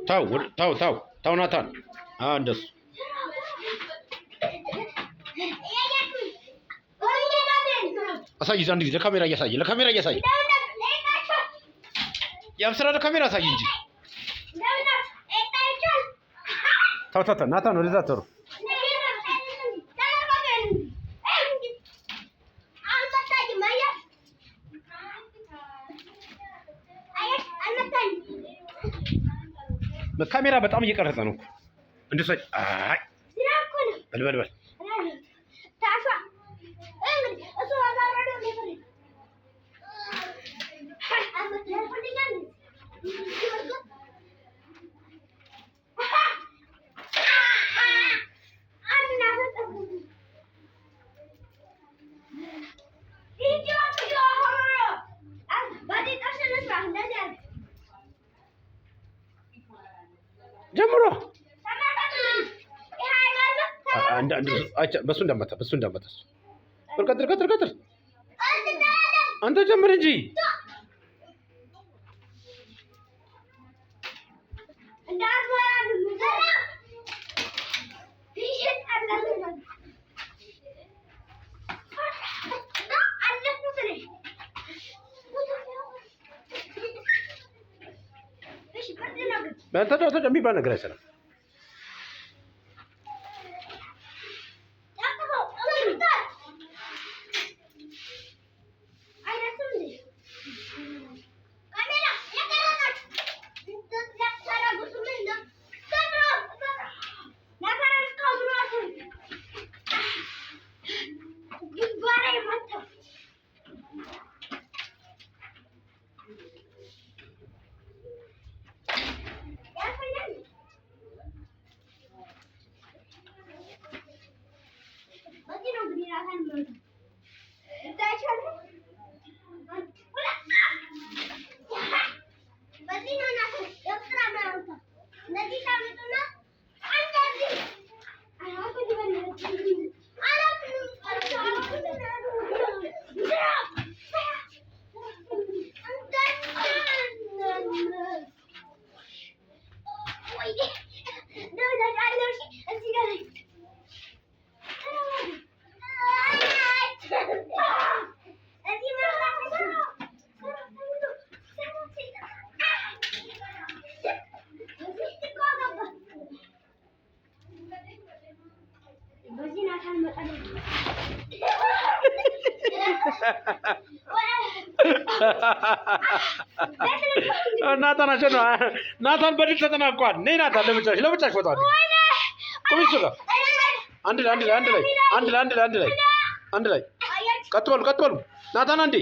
ታው ናታን እንደሱ አሳይ አንድ ጊዜ ለካሜራ እያሳይ ያብስራ ለካሜራ አሳይ እንጂ ታው ናታን ወደዛ ተሩ ካሜራ በጣም እየቀረጸ ነው እንደሱ አይ በል ጀምሮ በሱ እንዳመጣ ቀጥል አንተ ጀምር እንጂ በእንተ የሚባል ነገር አይሰራም። ናታን በድል ተጠናቋል። ነይ ናታን ለብቻሽ ወጣ ቁም እሱ ጋር አንድ ላይ ቀጥ በሉ ናታን አንዴ